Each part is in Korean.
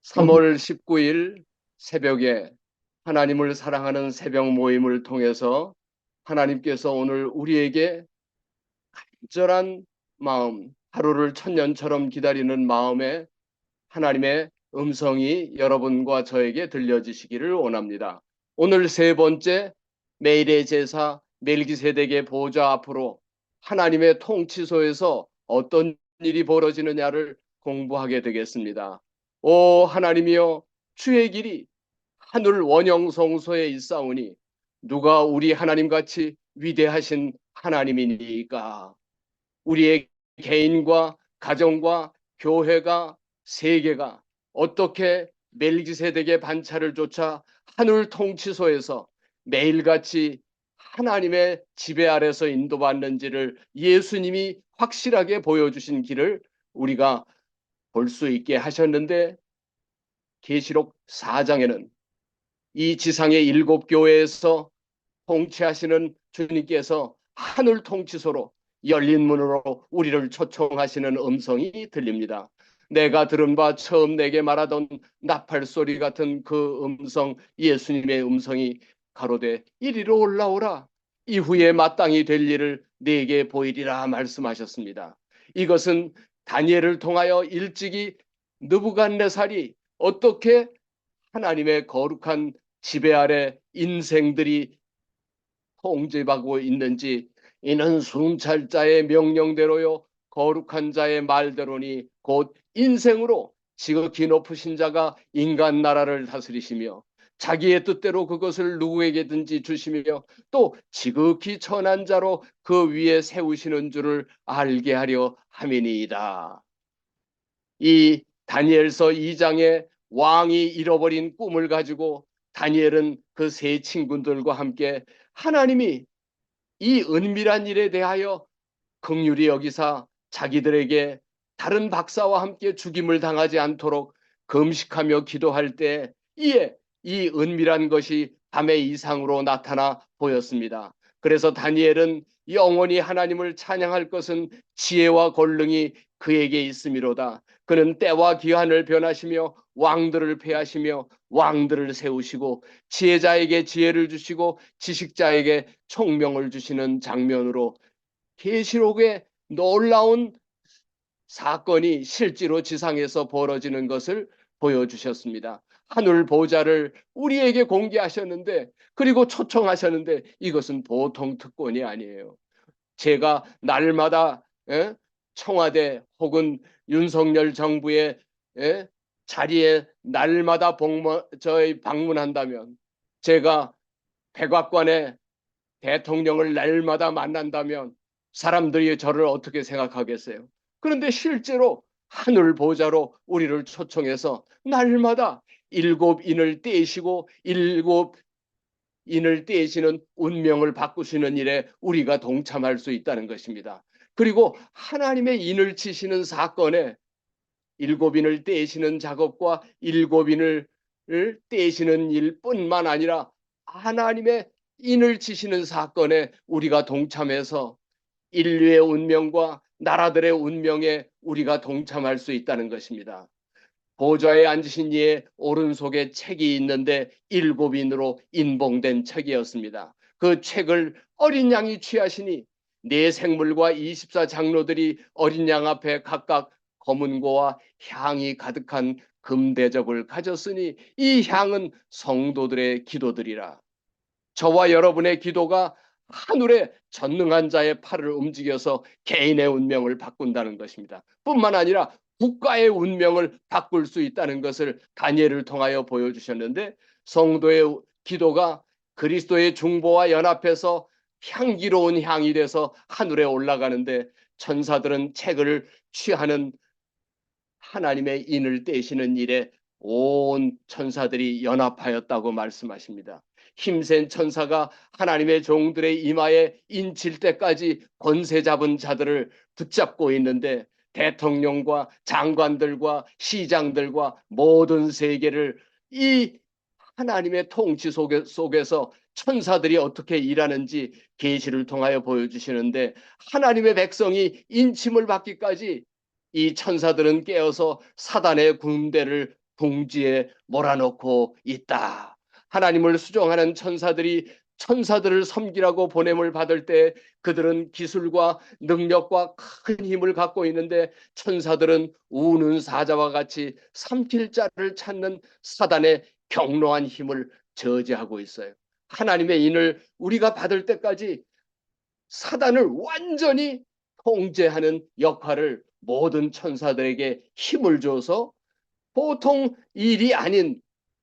3월 19일 새벽에 하나님을 사랑하는 새벽 모임을 통해서 하나님께서 오늘 우리에게 간절한 마음, 하루를 천년처럼 기다리는 마음에 하나님의 음성이 여러분과 저에게 들려지시기를 원합니다. 오늘 세 번째, 매일의 제사 멜기세덱의 보좌 앞으로 하나님의 통치소에서 어떤 일이 벌어지느냐를 공부하게 되겠습니다. 오 하나님이여, 주의 길이 하늘 원형성소에 있사오니 누가 우리 하나님같이 위대하신 하나님이니까. 우리의 개인과 가정과 교회가, 세계가 어떻게 멜기세덱의 반차를 쫓아 하늘 통치소에서 매일같이 하나님의 지배 아래서 인도받는지를 예수님이 확실하게 보여주신 길을 우리가 볼 수 있게 하셨는데, 계시록 4장에는 이 지상의 7교회에서 통치하시는 주님께서 하늘 통치소로 열린 문으로 우리를 초청하시는 음성이 들립니다. 내가 들은 바 처음 내게 말하던 나팔 소리 같은 그 음성, 예수님의 음성이 가로되 이리로 올라오라, 이후에 마땅히 될 일을 네게 보이리라 말씀하셨습니다. 이것은 다니엘을 통하여 일찍이 느부갓네살이 어떻게 하나님의 거룩한 지배 아래 인생들이 통제받고 있는지, 이는 순찰 자의 명령대로요 거룩한 자의 말대로니 곧 인생으로 지극히 높으신 자가 인간 나라를 다스리시며 자기의 뜻대로 그것을 누구에게든지 주시며 또 지극히 천한 자로 그 위에 세우시는 줄을 알게 하려 함이니이다. 이 다니엘서 2장에 왕이 잃어버린 꿈을 가지고 다니엘은 그 세 친구들과 함께 하나님이 이 은밀한 일에 대하여 긍휼히 여기사 자기들에게 다른 박사와 함께 죽임을 당하지 않도록 금식하며 기도할 때, 이에 이 은밀한 것이 밤의 이상으로 나타나 보였습니다. 그래서 다니엘은 영원히 하나님을 찬양할 것은 지혜와 권능이 그에게 있음이로다. 그는 때와 기한을 변하시며 왕들을 패하시며 왕들을 세우시고 지혜자에게 지혜를 주시고 지식자에게 총명을 주시는 장면으로 계시록의 놀라운 사건이 실제로 지상에서 벌어지는 것을 보여주셨습니다. 하늘 보좌를 우리에게 공개하셨는데, 그리고 초청하셨는데, 이것은 보통 특권이 아니에요. 제가 날마다 청와대 혹은 윤석열 정부의 자리에 날마다 방문한다면, 제가 백악관에 대통령을 날마다 만난다면 사람들이 저를 어떻게 생각하겠어요? 그런데 실제로 하늘 보좌로 우리를 초청해서 날마다 7인을 떼시고 7인을 떼시는 운명을 바꾸시는 일에 우리가 동참할 수 있다는 것입니다. 그리고 하나님의 인을 치시는 사건에 7인을 떼시는 작업과 7인을 떼시는 일뿐만 아니라 하나님의 인을 치시는 사건에 우리가 동참해서 인류의 운명과 나라들의 운명에 우리가 동참할 수 있다는 것입니다. 보좌에 앉으신 이의 오른속에 책이 있는데 7인으로 인봉된 책이었습니다. 그 책을 어린 양이 취하시니 네 생물과 24 장로들이 어린 양 앞에 각각 검은고와 향이 가득한 금대접을 가졌으니 이 향은 성도들의 기도들이라. 저와 여러분의 기도가 하늘의 전능한 자의 팔을 움직여서 개인의 운명을 바꾼다는 것입니다. 뿐만 아니라 국가의 운명을 바꿀 수 있다는 것을 다니엘을 통하여 보여주셨는데, 성도의 기도가 그리스도의 중보와 연합해서 향기로운 향이 돼서 하늘에 올라가는데, 천사들은 책을 취하는 하나님의 인을 떼시는 일에 온 천사들이 연합하였다고 말씀하십니다. 힘센 천사가 하나님의 종들의 이마에 인칠 때까지 권세 잡은 자들을 붙잡고 있는데, 대통령과 장관들과 시장들과 모든 세계를 이 하나님의 통치 속에서 천사들이 어떻게 일하는지 계시를 통하여 보여주시는데, 하나님의 백성이 인침을 받기까지 이 천사들은 깨어서 사단의 군대를 궁지에 몰아넣고 있다. 하나님을 수종하는 천사들을 섬기라고 보냄을 받을 때 그들은 기술과 능력과 큰 힘을 갖고 있는데 천사들은 우는 사자와 같이 삼킬 자를 찾는 사단의 경노한 힘을 저지하고 있어요. 하나님의 인을 우리가 받을 때까지 사단을 완전히 통제하는 역할을 모든 천사들에게 힘을 줘서 보통 일이 아닌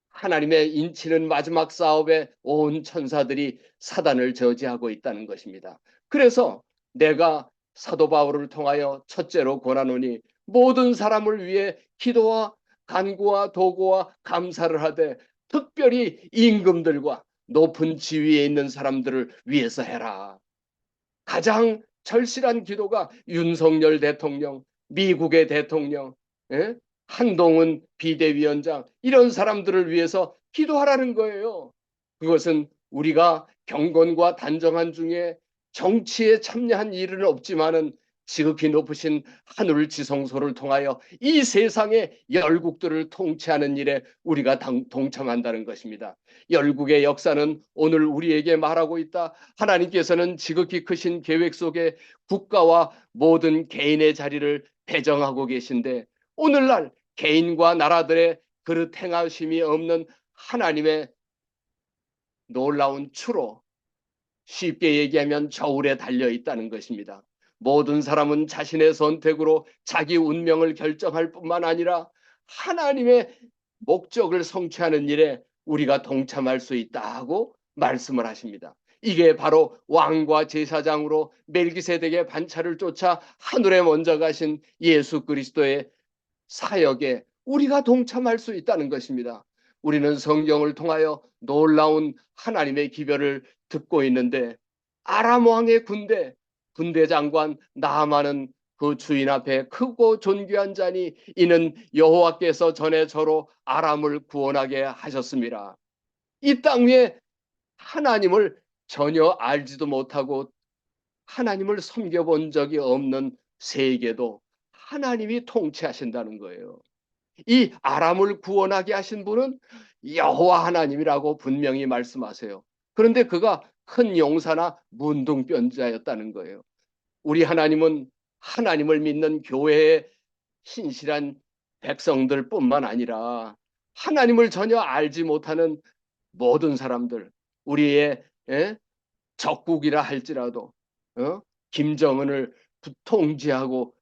하나님의 인치는 마지막 싸움에 온 천사들이 사단을 저지하고 있다는 것입니다. 그래서 내가 사도 바울을 통하여 첫째로 권하노니 모든 사람을 위해 기도와 간구와 도구와 감사를 하되 특별히 임금들과 높은 지위에 있는 사람들을 위해서 해라. 가장 절실한 기도가 윤석열 대통령, 미국의 대통령, 예? 한동훈 비대위원장 이런 사람들을 위해서 기도하라는 거예요. 그것은 우리가 경건과 단정한 중에 정치에 참여한 일은 없지만은 지극히 높으신 하늘 지성소를 통하여 이 세상의 열국들을 통치하는 일에 우리가 동참한다는 것입니다. 열국의 역사는 오늘 우리에게 말하고 있다. 하나님께서는 지극히 크신 계획 속에 국가와 모든 개인의 자리를 배정하고 계신데 오늘날 개인과 나라들의 그릇 행하심이 없는 하나님의 놀라운 추로, 쉽게 얘기하면 저울에 달려 있다는 것입니다. 모든 사람은 자신의 선택으로 자기 운명을 결정할 뿐만 아니라 하나님의 목적을 성취하는 일에 우리가 동참할 수 있다고 말씀을 하십니다. 이게 바로 왕과 제사장으로 멜기세덱의 반차를 쫓아 하늘에 먼저 가신 예수 그리스도의 사역에 우리가 동참할 수 있다는 것입니다. 우리는 성경을 통하여 놀라운 하나님의 기별을 듣고 있는데 아람 왕의 군대 장관 나아만은 그 주인 앞에 크고 존귀한 자니 이는 여호와께서 전에 저로 아람을 구원하게 하셨습니다. 이 땅 위에 하나님을 전혀 알지도 못하고 하나님을 섬겨본 적이 없는 세계도 하나님이 통치하신다는 거예요. 이 아람을 구원하게 하신 분은 여호와 하나님이라고 분명히 말씀하세요. 그런데 그가 큰 용사나 문둥병자였다는 거예요. 우리 하나님은 하나님을 믿는 교회의 신실한 백성들뿐만 아니라 하나님을 전혀 알지 못하는 모든 사람들, 우리의 적국이라 할지라도 김정은을 통제하고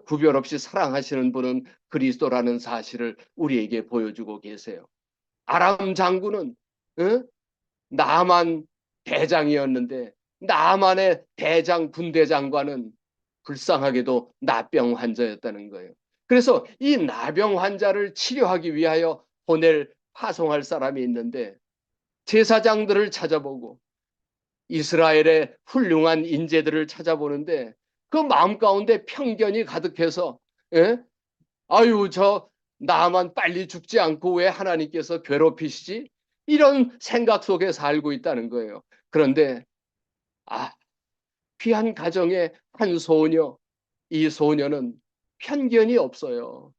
구별 없이 사랑하시는 분은 그리스도라는 사실을 우리에게 보여주고 계세요. 아람 장군은 나만 대장이었는데 나만의 대장 군대장관은 불쌍하게도 나병 환자였다는 거예요. 그래서 이 나병 환자를 치료하기 위하여 파송할 사람이 있는데 제사장들을 찾아보고 이스라엘의 훌륭한 인재들을 찾아보는데 그 마음 가운데 편견이 가득해서 아유 저 나만 빨리 죽지 않고 왜 하나님께서 괴롭히시지? 이런 생각 속에 살고 있다는 거예요. 그런데 귀한 가정의 한 소녀, 이 소녀는 편견이 없어요.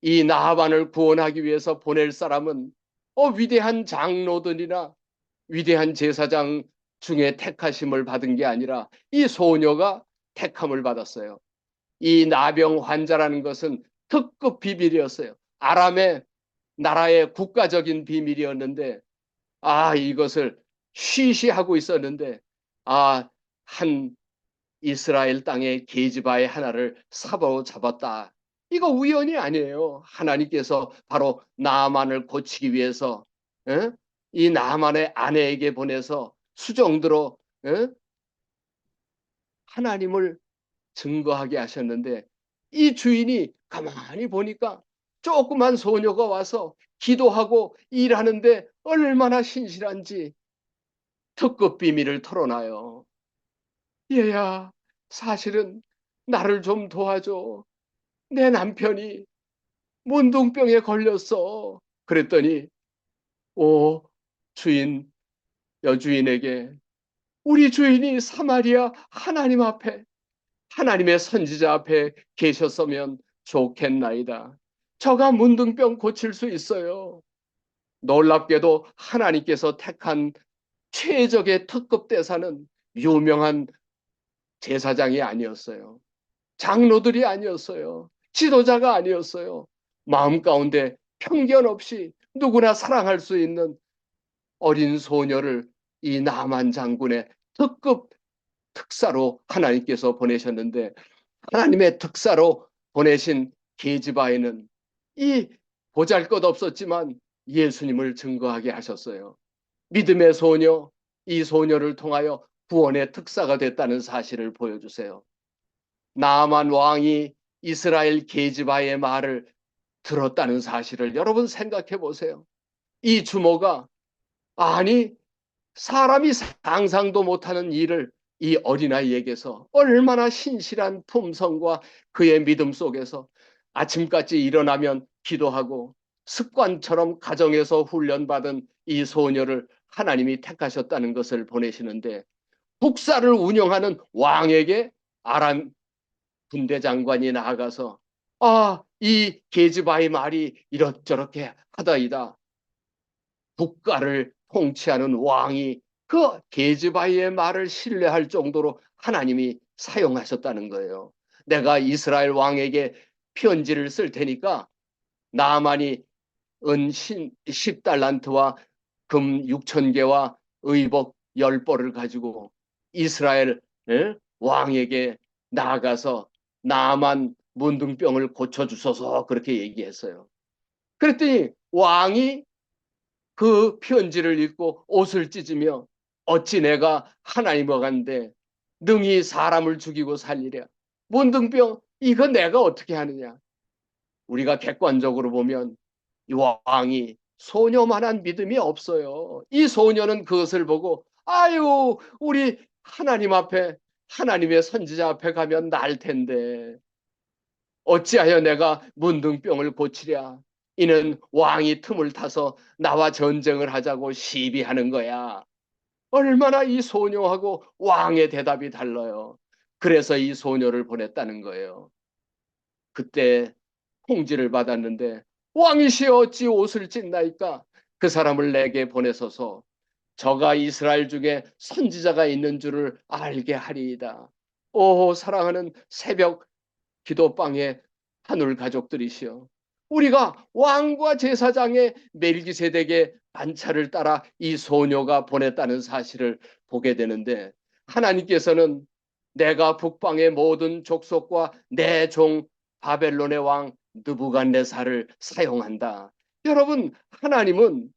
이 나하반을 구원하기 위해서 보낼 사람은 위대한 장로들이나 위대한 제사장 중에 택하심을 받은 게 아니라 이 소녀가 택함을 받았어요. 이 나병 환자라는 것은 특급 비밀이었어요. 아람의 나라의 국가적인 비밀이었는데 이것을 쉬쉬하고 있었는데 한 이스라엘 땅의 계집아의 하나를 사로잡았다. 이거 우연이 아니에요. 하나님께서 바로 나아만을 고치기 위해서 이 나아만의 아내에게 보내서 수정들어 하나님을 증거하게 하셨는데 이 주인이 가만히 보니까 조그만 소녀가 와서 기도하고 일하는데 얼마나 신실한지 특급 비밀을 털어놔요. 얘야, 사실은 나를 좀 도와줘. 내 남편이 문둥병에 걸렸어. 그랬더니 오 주인 여주인에게 우리 주인이 사마리아 하나님 앞에 하나님의 선지자 앞에 계셨으면 좋겠나이다. 저가 문둥병 고칠 수 있어요. 놀랍게도 하나님께서 택한 최적의 특급 대사는 유명한 제사장이 아니었어요. 장로들이 아니었어요. 지도자가 아니었어요. 마음 가운데 편견 없이 누구나 사랑할 수 있는 어린 소녀를 이 나만 장군의 특급 특사로 하나님께서 보내셨는데, 하나님의 특사로 보내신 게지바에는 이 보잘것없었지만 예수님을 증거하게 하셨어요. 믿음의 소녀, 이 소녀를 통하여 구원의 특사가 됐다는 사실을 보여주세요. 나아만 왕이 이스라엘 게지바의 말을 들었다는 사실을 여러분 생각해 보세요. 이 주모가, 아니, 사람이 상상도 못하는 일을 이 어린아이에게서 얼마나 신실한 품성과 그의 믿음 속에서 아침까지 일어나면 기도하고 습관처럼 가정에서 훈련받은 이 소녀를 하나님이 택하셨다는 것을 보내시는데, 국사를 운영하는 왕에게 아람 군대 장관이 나아가서, 이 게즈바의 말이 이렇저렇게 하다이다. 국가를 통치하는 왕이 그 게즈바의 말을 신뢰할 정도로 하나님이 사용하셨다는 거예요. 내가 이스라엘 왕에게 편지를 쓸 테니까 나만이 은 10달란트와 금 6,000개와 의복 10벌을 가지고 이스라엘 왕에게 나아가서 나만 문둥병을 고쳐주소서 그렇게 얘기했어요. 그랬더니 왕이 그 편지를 읽고 옷을 찢으며, 어찌 내가 하나님과 간데 능히 사람을 죽이고 살리랴. 문둥병 이거 내가 어떻게 하느냐. 우리가 객관적으로 보면 이 왕이 소녀만한 믿음이 없어요. 이 소녀는 그것을 보고, 아유, 우리 하나님 앞에, 하나님의 선지자 앞에 가면 날 텐데 어찌하여 내가 문둥병을 고치랴. 이는 왕이 틈을 타서 나와 전쟁을 하자고 시비하는 거야. 얼마나 이 소녀하고 왕의 대답이 달라요. 그래서 이 소녀를 보냈다는 거예요. 그때 통지를 받았는데, 왕이시여 어찌 옷을 찢나이까? 그 사람을 내게 보내소서. 저가 이스라엘 중에 선지자가 있는 줄을 알게 하리이다. 오, 사랑하는 새벽 기도방의 하늘 가족들이시여, 우리가 왕과 제사장의 멜기세덱의 반차를 따라 이 소녀가 보냈다는 사실을 보게 되는데, 하나님께서는 내가 북방의 모든 족속과 내 종 바벨론의 왕 느부갓네살을 사용한다. 여러분, 하나님은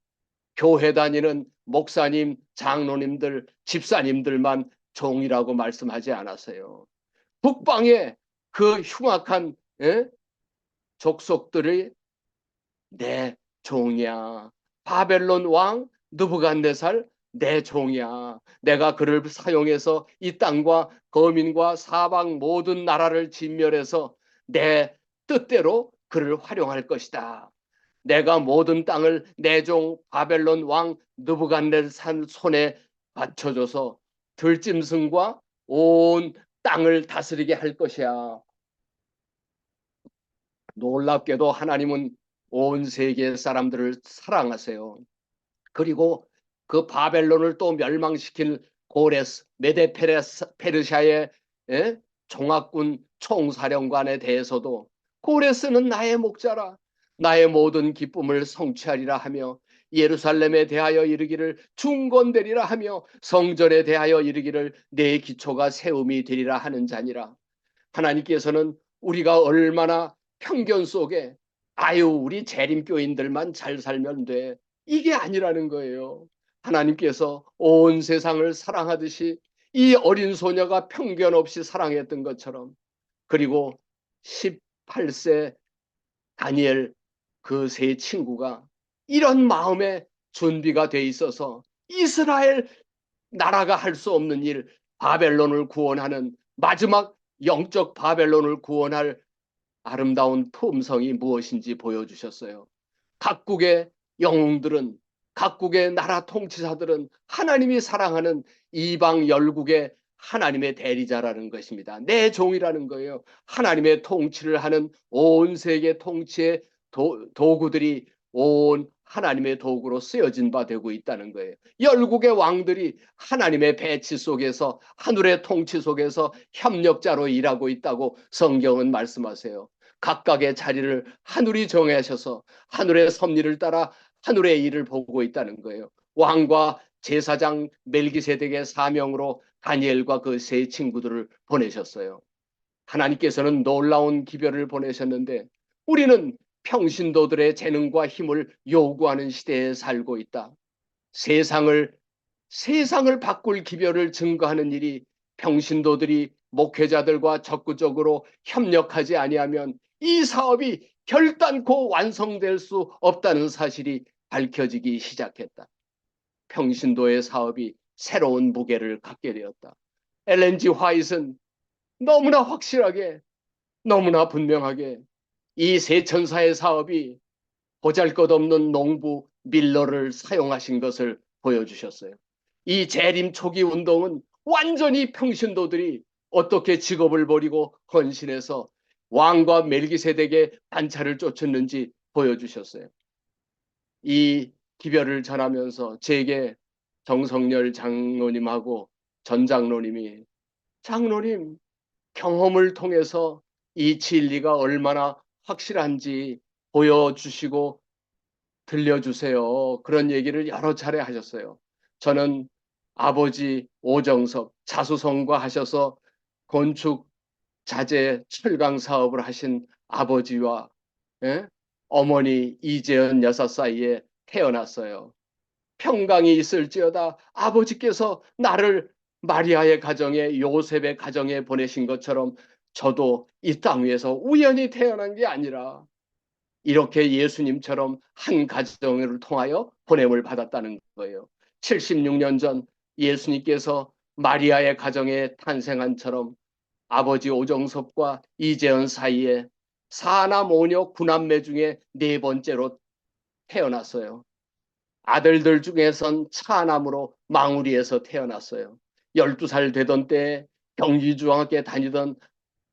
교회 다니는 목사님, 장로님들, 집사님들만 종이라고 말씀하지 않았어요. 북방의 그 흉악한 족속들이 내 종이야. 바벨론 왕 느부갓네살 내 종이야. 내가 그를 사용해서 이 땅과 거민과 사방 모든 나라를 진멸해서 내 뜻대로 그를 활용할 것이다. 내가 모든 땅을 내 종 바벨론 왕 느부갓네살 손에 바쳐줘서 들짐승과 온 땅을 다스리게 할 것이야. 놀랍게도 하나님은 온 세계 사람들을 사랑하세요. 그리고 그 바벨론을 또 멸망시킬 고레스 메데 페르시아의 종합군 총사령관에 대해서도, 고레스는 나의 목자라, 나의 모든 기쁨을 성취하리라 하며, 예루살렘에 대하여 이르기를 중건되리라 하며, 성전에 대하여 이르기를 내 기초가 세움이 되리라 하는 자니라. 하나님께서는 우리가 얼마나 편견 속에, 아유, 우리 재림교인들만 잘 살면 돼, 이게 아니라는 거예요. 하나님께서 온 세상을 사랑하듯이 이 어린 소녀가 편견 없이 사랑했던 것처럼, 그리고 18세 다니엘 그 세 친구가 이런 마음의 준비가 돼 있어서 이스라엘 나라가 할 수 없는 일, 바벨론을 구원하는, 마지막 영적 바벨론을 구원할 아름다운 품성이 무엇인지 보여주셨어요. 각국의 영웅들은, 각국의 나라 통치자들은 하나님이 사랑하는 이방 열국의 하나님의 대리자라는 것입니다. 내 종이라는 거예요. 하나님의 통치를 하는 온 세계 통치의 도구들이 온 하나님의 도구로 쓰여진 바 되고 있다는 거예요. 열국의 왕들이 하나님의 배치 속에서 하늘의 통치 속에서 협력자로 일하고 있다고 성경은 말씀하세요. 각각의 자리를 하늘이 정하셔서 하늘의 섭리를 따라 하늘의 일을 보고 있다는 거예요. 왕과 제사장 멜기세덱의 사명으로 다니엘과 그 세 친구들을 보내셨어요. 하나님께서는 놀라운 기별을 보내셨는데 우리는 평신도들의 재능과 힘을 요구하는 시대에 살고 있다. 세상을 바꿀 기별을 증거하는 일이 평신도들이 목회자들과 적극적으로 협력하지 아니하면 이 사업이 결단코 완성될 수 없다는 사실이 밝혀지기 시작했다. 평신도의 사업이 새로운 무게를 갖게 되었다. 엘렌지 화이트는 너무나 확실하게 너무나 분명하게 이 세천사의 사업이 보잘것없는 농부 밀러를 사용하신 것을 보여주셨어요. 이 재림 초기 운동은 완전히 평신도들이 어떻게 직업을 버리고 헌신해서 왕과 멜기세덱의 반차를 쫓았는지 보여주셨어요. 이 기별을 전하면서 제게 정성열 장로님하고 전 장로님이 장로님 경험을 통해서 이 진리가 얼마나 확실한지 보여주시고 들려주세요. 그런 얘기를 여러 차례 하셨어요. 저는 아버지 오정섭 자수성가 하셔서 건축 자재 철강 사업을 하신 아버지와 예? 어머니 이재현 여사 사이에 태어났어요. 평강이 있을지어다 아버지께서 나를 마리아의 가정에 요셉의 가정에 보내신 것처럼 저도 이 땅 위에서 우연히 태어난 게 아니라 이렇게 예수님처럼 한 가정을 통하여 보냄을 받았다는 거예요. 76년 전 예수님께서 마리아의 가정에 탄생한처럼 아버지 오정섭과 이재현 사이에 사남 오녀 구남매 중에 네 번째로 태어났어요. 아들들 중에선 차남으로 망우리에서 태어났어요. 12살 되던 때에 경기중학교에 다니던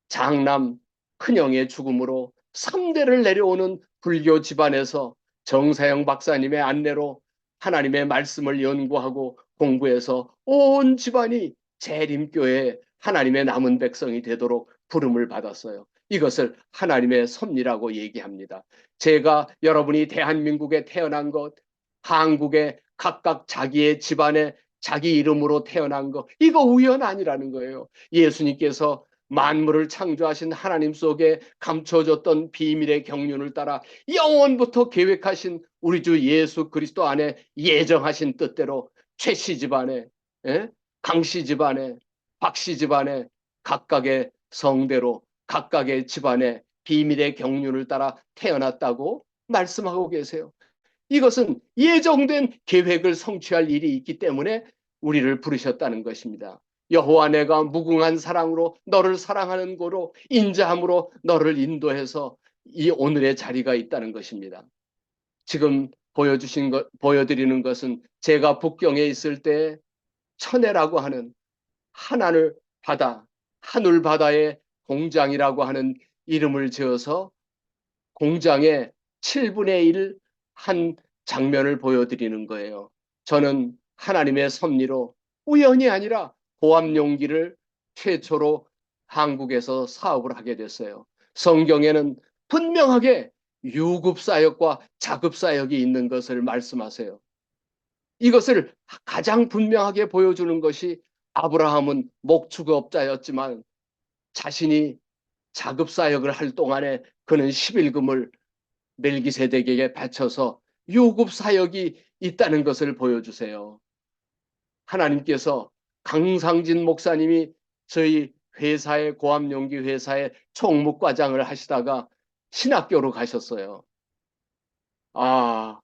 장남 큰형의 죽음으로 3대를 내려오는 불교 집안에서 정사영 박사님의 안내로 하나님의 말씀을 연구하고 공부해서 온 집안이 재림교회 하나님의 남은 백성이 되도록 부름을 받았어요. 이것을 하나님의 섭리라고 얘기합니다. 제가 여러분이 대한민국에 태어난 것, 한국에 각각 자기의 집안에 자기 이름으로 태어난 것, 이거 우연 아니라는 거예요. 예수님께서 만물을 창조하신 하나님 속에 감춰졌던 비밀의 경륜을 따라 영원부터 계획하신 우리 주 예수 그리스도 안에 예정하신 뜻대로 최씨 집안에, 강씨 집안에, 박씨 집안에 각각의 성대로 각각의 집안에 비밀의 경륜을 따라 태어났다고 말씀하고 계세요. 이것은 예정된 계획을 성취할 일이 있기 때문에 우리를 부르셨다는 것입니다. 여호와 내가 무궁한 사랑으로 너를 사랑하는 고로 인자함으로 너를 인도해서 이 오늘의 자리가 있다는 것입니다. 지금 보여드리는 것은 제가 북경에 있을 때 천혜라고 하는 하늘 바다의 공장이라고 하는 이름을 지어서 공장의 7분의 1 한 장면을 보여드리는 거예요. 저는 하나님의 섭리로 우연이 아니라 고압용기를 최초로 한국에서 사업을 하게 됐어요. 성경에는 분명하게 유급사역과 자급사역이 있는 것을 말씀하세요. 이것을 가장 분명하게 보여주는 것이 아브라함은 목축업자였지만 자신이 자급사역을 할 동안에 그는 11금을 멜기세덱에게 바쳐서 유급 사역이 있다는 것을 보여주세요. 하나님께서 강상진 목사님이 저희 회사의 고압용기 회사의 총무과장을 하시다가 신학교로 가셨어요.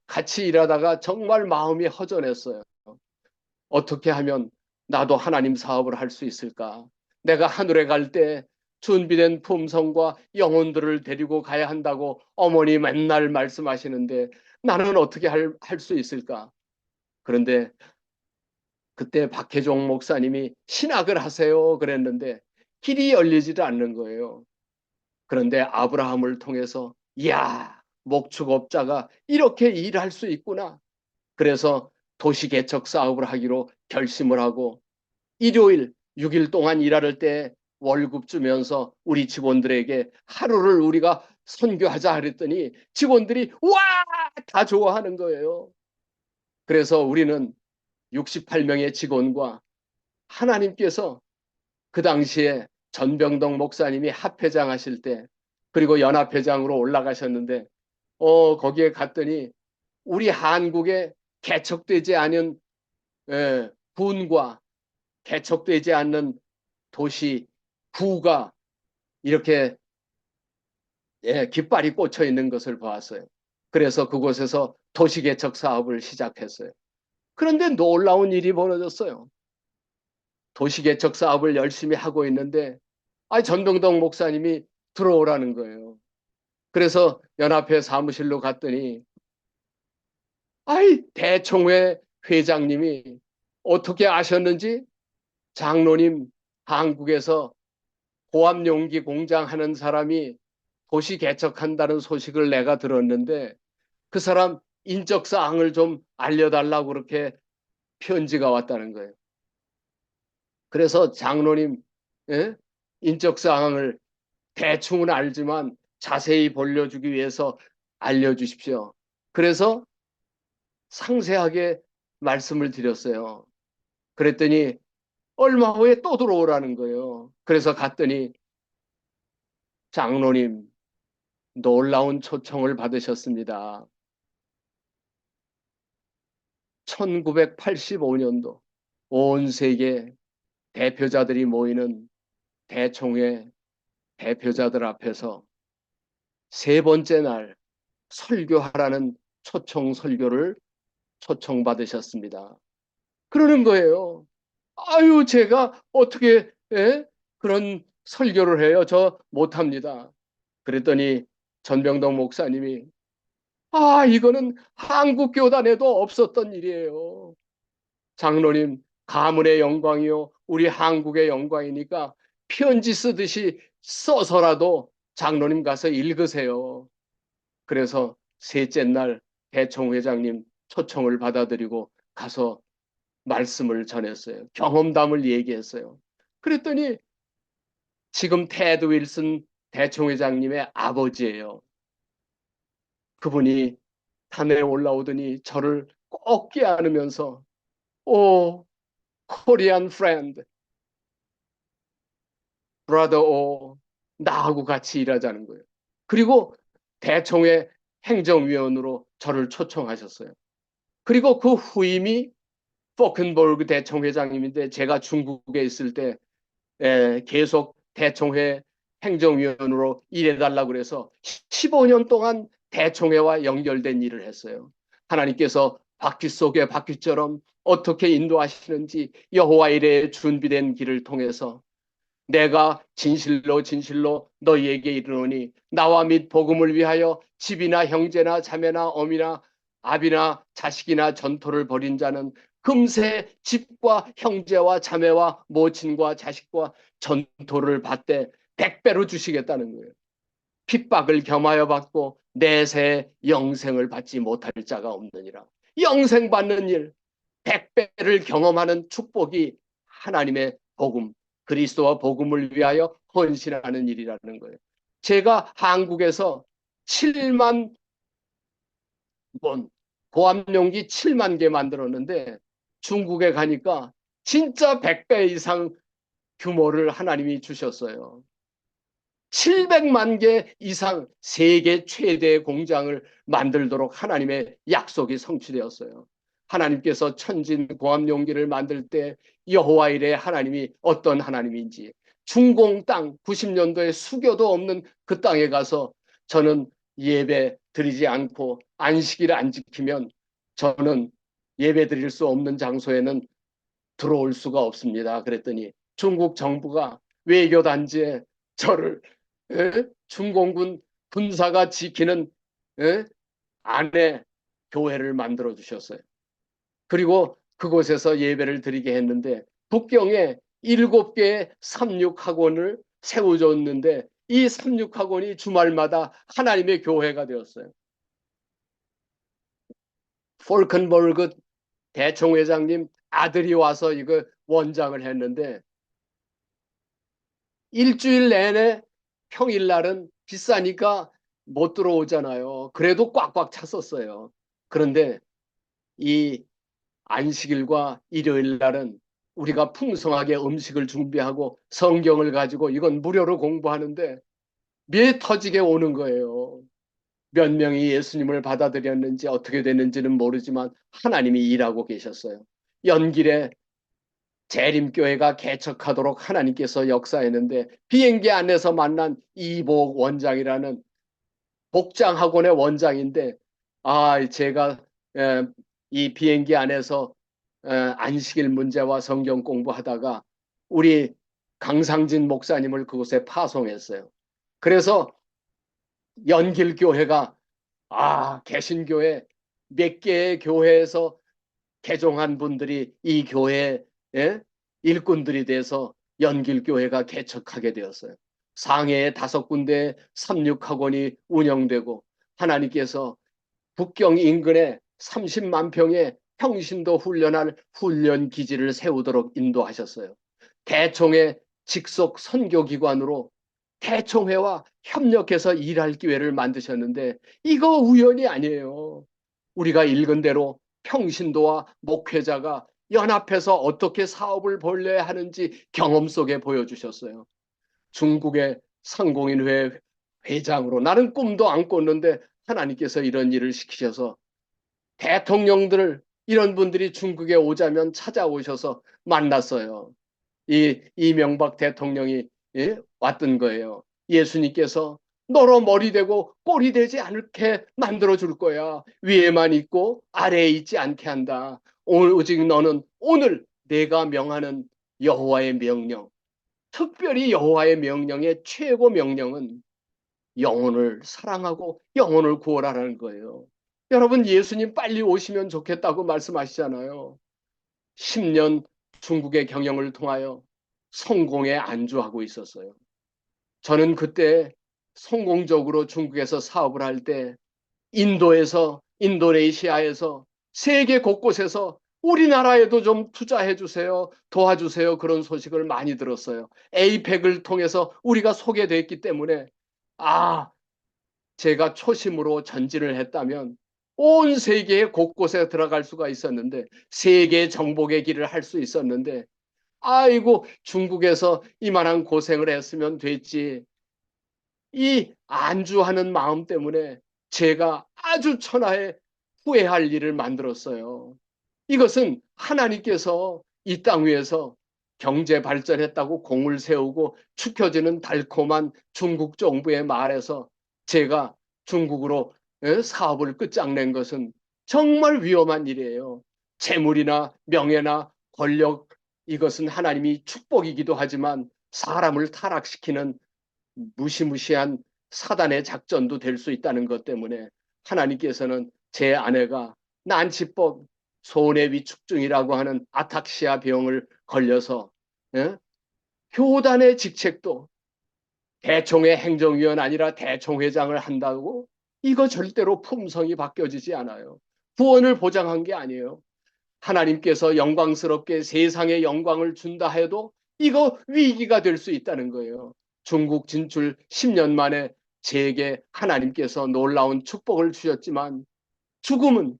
같이 일하다가 정말 마음이 허전했어요. 어떻게 하면 나도 하나님 사업을 할 수 있을까? 내가 하늘에 갈 때 준비된 품성과 영혼들을 데리고 가야 한다고 어머니 맨날 말씀하시는데 나는 어떻게 할 수 있을까? 그런데 그때 박혜종 목사님이 신학을 하세요 그랬는데 길이 열리지도 않는 거예요. 그런데 아브라함을 통해서 이야 목축업자가 이렇게 일할 수 있구나. 그래서 도시개척 사업을 하기로 결심을 하고 일요일 6일 동안 일할 때 월급 주면서 우리 직원들에게 하루를 우리가 선교하자 그랬더니 직원들이 와! 다 좋아하는 거예요. 그래서 우리는 68명의 직원과 하나님께서 그 당시에 전병덕 목사님이 합회장 하실 때 그리고 연합회장으로 올라가셨는데 거기에 갔더니 우리 한국에 개척되지 않은 군과 개척되지 않는 도시 구가 이렇게 깃발이 꽂혀 있는 것을 보았어요. 그래서 그곳에서 도시개척 사업을 시작했어요. 그런데 놀라운 일이 벌어졌어요. 도시개척 사업을 열심히 하고 있는데 전병덕 목사님이 들어오라는 거예요. 그래서 연합회 사무실로 갔더니 대총회 회장님이 어떻게 아셨는지 장로님 한국에서 고압용기 공장 하는 사람이 도시 개척한다는 소식을 내가 들었는데 그 사람 인적사항을 좀 알려달라고 그렇게 편지가 왔다는 거예요. 그래서 장로님 예? 인적사항을 대충은 알지만 자세히 벌려주기 위해서 알려주십시오. 그래서 상세하게 말씀을 드렸어요. 그랬더니 얼마 후에 또 들어오라는 거예요. 그래서 갔더니 장로님 놀라운 초청을 받으셨습니다. 1985년도 온 세계 대표자들이 모이는 대총회 대표자들 앞에서 세 번째 날 설교하라는 초청 설교를 초청받으셨습니다. 그러는 거예요. 제가 어떻게 그런 설교를 해요? 저 못합니다. 그랬더니 전병덕 목사님이 이거는 한국 교단에도 없었던 일이에요. 장로님 가문의 영광이요 우리 한국의 영광이니까 편지 쓰듯이 써서라도 장로님 가서 읽으세요. 그래서 셋째 날 대총회장님 초청을 받아들이고 가서 말씀을 전했어요. 경험담을 얘기했어요. 그랬더니 지금 테드 윌슨 대총회장님의 아버지예요. 그분이 산에 올라오더니 저를 꼭 껴안으면서 오, 코리안 프렌드, 브라더 오, 나하고 같이 일하자는 거예요. 그리고 대총회 행정위원으로 저를 초청하셨어요. 그리고 그 후임이 포큰볼그 대총회장님인데 제가 중국에 있을 때 계속 대총회 행정위원으로 일해달라고 그래서 15년 동안 대총회와 연결된 일을 했어요. 하나님께서 바퀴 속에 바퀴처럼 어떻게 인도하시는지 여호와 이레의 준비된 길을 통해서 내가 진실로 진실로 너희에게 이르노니 나와 및 복음을 위하여 집이나 형제나 자매나 어미나 아비나 자식이나 전토를 벌인 자는 금세 집과 형제와 자매와 모친과 자식과 전토를 받되 100배로 주시겠다는 거예요. 핍박을 겸하여 받고 내세 영생을 받지 못할 자가 없느니라. 영생 받는 일, 100배를 경험하는 축복이 하나님의 복음, 그리스도와 복음을 위하여 헌신하는 일이라는 거예요. 제가 한국에서 7만 번, 고압용기 7만 개 만들었는데 중국에 가니까 진짜 100배 이상 규모를 하나님이 주셨어요. 700만 개 이상 세계 최대 공장을 만들도록 하나님의 약속이 성취되었어요. 하나님께서 천진 고압용기를 만들 때 여호와 이레 하나님이 어떤 하나님인지 중공 땅 90년도에 수교도 없는 그 땅에 가서 저는 예배 드리지 않고 안식일을 안 지키면 저는 예배 드릴 수 없는 장소에는 들어올 수가 없습니다. 그랬더니 중국 정부가 외교단지에 저를 중공군 군사가 지키는 안에 교회를 만들어 주셨어요. 그리고 그곳에서 예배를 드리게 했는데 북경에 7개의 삼육학원을 세워줬는데 이 삼육학원이 주말마다 하나님의 교회가 되었어요. 폴큰버그 대총회장님 아들이 와서 이거 원장을 했는데 일주일 내내 평일날은 비싸니까 못 들어오잖아요. 그래도 꽉꽉 찼었어요. 그런데 이 안식일과 일요일 날은 우리가 풍성하게 음식을 준비하고 성경을 가지고 이건 무료로 공부하는데 매 터지게 오는 거예요. 몇 명이 예수님을 받아들였는지 어떻게 됐는지는 모르지만 하나님이 일하고 계셨어요. 연길에 재림교회가 개척하도록 하나님께서 역사했는데 비행기 안에서 만난 이복 원장이라는 복장학원의 원장인데 제가 이 비행기 안에서 안식일 문제와 성경 공부하다가 우리 강상진 목사님을 그곳에 파송했어요. 그래서 연길교회가 개신교회 몇 개의 교회에서 개종한 분들이 이 교회의 일꾼들이 돼서 연길교회가 개척하게 되었어요. 상해에 5군데 삼육학원이 운영되고 하나님께서 북경 인근에 30만 평의 평신도 훈련할 훈련기지를 세우도록 인도하셨어요. 대총회 직속 선교기관으로 대총회와 협력해서 일할 기회를 만드셨는데 이거 우연이 아니에요. 우리가 읽은 대로 평신도와 목회자가 연합해서 어떻게 사업을 벌려야 하는지 경험 속에 보여주셨어요. 중국의 상공인회 회장으로 나는 꿈도 안 꿨는데 하나님께서 이런 일을 시키셔서 대통령들 이런 분들이 중국에 오자면 찾아오셔서 만났어요. 이 이명박 대통령이 왔던 거예요. 예수님께서 너로 머리 되고 꼬리 되지 않게 만들어 줄 거야. 위에만 있고 아래에 있지 않게 한다. 오직 너는 오늘 내가 명하는 여호와의 명령, 특별히 여호와의 명령의 최고 명령은 영혼을 사랑하고 영혼을 구원하라는 거예요. 여러분 예수님 빨리 오시면 좋겠다고 말씀하시잖아요. 10년 중국의 경영을 통하여 성공에 안주하고 있었어요. 저는 그때 성공적으로 중국에서 사업을 할 때 인도에서 인도네시아에서 세계 곳곳에서 우리나라에도 좀 투자해 주세요. 도와주세요. 그런 소식을 많이 들었어요. 에이펙을 통해서 우리가 소개됐기 때문에 제가 초심으로 전진을 했다면 온 세계 곳곳에 들어갈 수가 있었는데 세계 정복의 길을 할 수 있었는데 아이고 중국에서 이만한 고생을 했으면 됐지. 이 안주하는 마음 때문에 제가 아주 천하에 후회할 일을 만들었어요. 이것은 하나님께서 이 땅 위에서 경제 발전했다고 공을 세우고 축혀지는 달콤한 중국 정부의 말에서 제가 중국으로 사업을 끝장낸 것은 정말 위험한 일이에요. 재물이나 명예나 권력 이것은 하나님이 축복이기도 하지만 사람을 타락시키는 무시무시한 사단의 작전도 될 수 있다는 것 때문에 하나님께서는 제 아내가 난치법 소뇌위축증이라고 하는 아탁시아 병을 걸려서 교단의 직책도 대총회 행정위원 아니라 대총회장을 한다고 이거 절대로 품성이 바뀌어지지 않아요. 구원을 보장한 게 아니에요. 하나님께서 영광스럽게 세상에 영광을 준다 해도 이거 위기가 될 수 있다는 거예요. 중국 진출 10년 만에 제게 하나님께서 놀라운 축복을 주셨지만 죽음은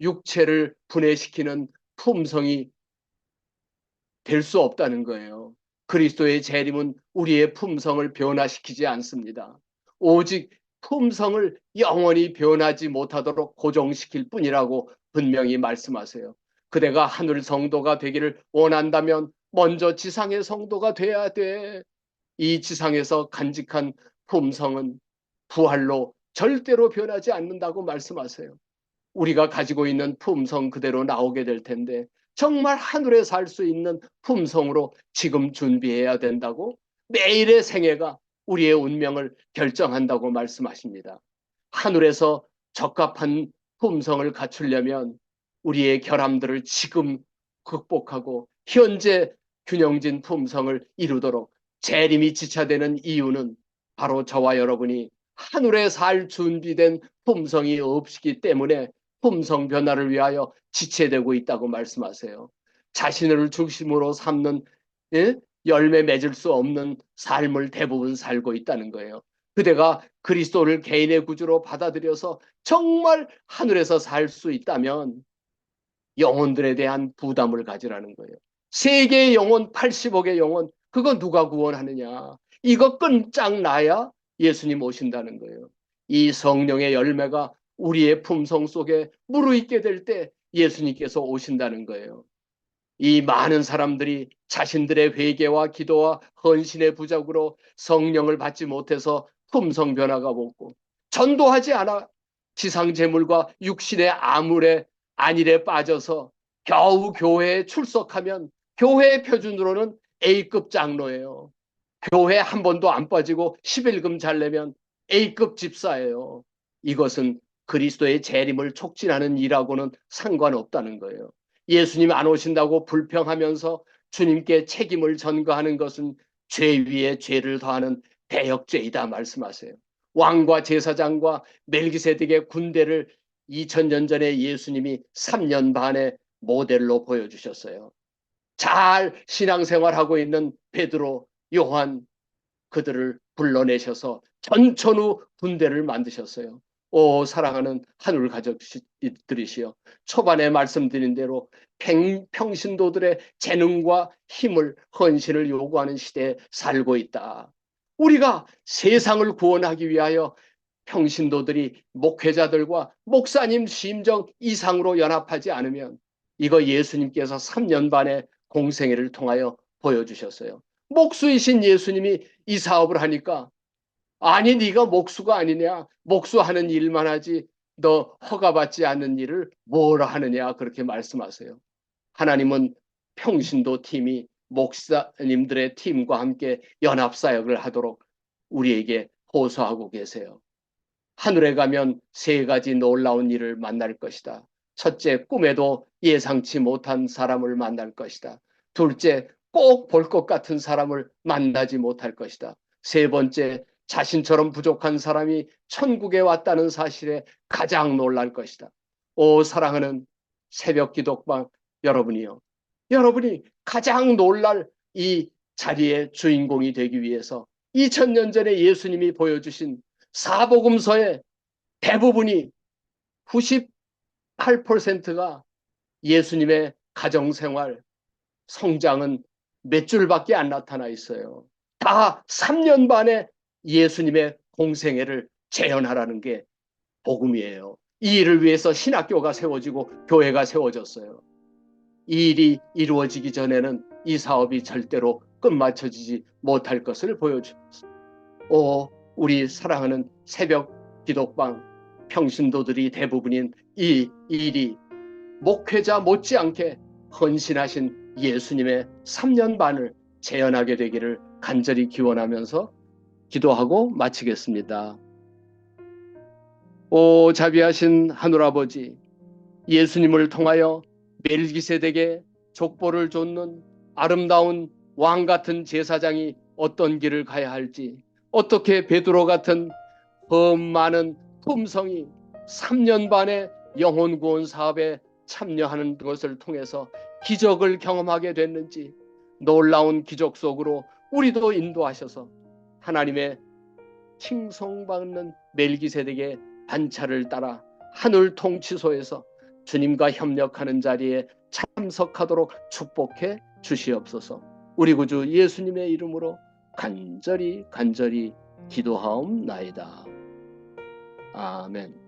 육체를 분해시키는 품성이 될 수 없다는 거예요. 그리스도의 재림은 우리의 품성을 변화시키지 않습니다. 오직 품성을 영원히 변하지 못하도록 고정시킬 뿐이라고 분명히 말씀하세요. 그대가 하늘 성도가 되기를 원한다면 먼저 지상의 성도가 돼야 돼. 이 지상에서 간직한 품성은 부활로 절대로 변하지 않는다고 말씀하세요. 우리가 가지고 있는 품성 그대로 나오게 될 텐데 정말 하늘에 살 수 있는 품성으로 지금 준비해야 된다고 매일의 생애가 우리의 운명을 결정한다고 말씀하십니다. 하늘에서 적합한 품성을 갖추려면 우리의 결함들을 지금 극복하고 현재 균형진 품성을 이루도록 재림이 지체되는 이유는 바로 저와 여러분이 하늘에 살 준비된 품성이 없기 때문에 품성 변화를 위하여 지체되고 있다고 말씀하세요. 자신을 중심으로 삼는, 예? 열매 맺을 수 없는 삶을 대부분 살고 있다는 거예요. 그대가 그리스도를 개인의 구주로 받아들여서 정말 하늘에서 살 수 있다면 영혼들에 대한 부담을 가지라는 거예요. 세계의 영혼, 80억의 영혼, 그거 누가 구원하느냐? 이거 끝장나야 예수님 오신다는 거예요. 이 성령의 열매가 우리의 품성 속에 무르익게 될 때 예수님께서 오신다는 거예요. 이 많은 사람들이 자신들의 회개와 기도와 헌신의 부족으로 성령을 받지 못해서 품성 변화가 없고, 전도하지 않아 지상 재물과 육신의 아물에 안일에 빠져서 겨우 교회에 출석하면 교회의 표준으로는 A급 장로예요. 교회 한 번도 안 빠지고 11금 잘 내면 A급 집사예요. 이것은 그리스도의 재림을 촉진하는 일하고는 상관없다는 거예요. 예수님 안 오신다고 불평하면서 주님께 책임을 전가하는 것은 죄 위에 죄를 더하는 대역죄이다 말씀하세요. 왕과 제사장과 멜기세덱의 군대를 2000년 전에 예수님이 3년 반의 모델로 보여주셨어요. 잘 신앙생활하고 있는 베드로, 요한, 그들을 불러내셔서 전천후 군대를 만드셨어요. 오, 사랑하는 하늘 가족들이시여, 초반에 말씀드린 대로 평신도들의 재능과 힘을, 헌신을 요구하는 시대에 살고 있다. 우리가 세상을 구원하기 위하여 평신도들이 목회자들과 목사님 심정 이상으로 연합하지 않으면 이거 예수님께서 3년 반의 공생애를 통하여 보여주셨어요. 목수이신 예수님이 이 사업을 하니까, 아니 네가 목수가 아니냐, 목수하는 일만 하지 너 허가받지 않는 일을 뭐라 하느냐, 그렇게 말씀하세요. 하나님은 평신도 팀이 목사님들의 팀과 함께 연합사역을 하도록 우리에게 호소하고 계세요. 하늘에 가면 세 가지 놀라운 일을 만날 것이다. 첫째, 꿈에도 예상치 못한 사람을 만날 것이다. 둘째, 꼭 볼 것 같은 사람을 만나지 못할 것이다. 세 번째, 자신처럼 부족한 사람이 천국에 왔다는 사실에 가장 놀랄 것이다. 오, 사랑하는 새벽 기독방 여러분이요. 여러분이 가장 놀랄 이 자리의 주인공이 되기 위해서 2000년 전에 예수님이 보여주신 사복음서의 대부분이 98%가 예수님의 가정생활, 성장은 몇 줄밖에 안 나타나 있어요. 다 3년 반에 예수님의 공생애를 재현하라는 게 복음이에요. 이 일을 위해서 신학교가 세워지고 교회가 세워졌어요. 이 일이 이루어지기 전에는 이 사업이 절대로 끝마쳐지지 못할 것을 보여줍니다. 오, 우리 사랑하는 새벽 기독방 평신도들이 대부분인 이 일이 목회자 못지않게 헌신하신 예수님의 3년 반을 재현하게 되기를 간절히 기원하면서 기도하고 마치겠습니다. 오, 자비하신 하늘아버지, 예수님을 통하여 멜기세덱의 족보를 좇는 아름다운 왕 같은 제사장이 어떤 길을 가야 할지, 어떻게 베드로 같은 범 많은 품성이 3년 반의 영혼 구원 사업에 참여하는 것을 통해서 기적을 경험하게 됐는지, 놀라운 기적 속으로 우리도 인도하셔서 하나님의 칭송받는 멜기세덱의 반차를 따라 하늘 통치소에서 주님과 협력하는 자리에 참석하도록 축복해 주시옵소서. 우리 구주 예수님의 이름으로 간절히 기도하옵나이다. 아멘.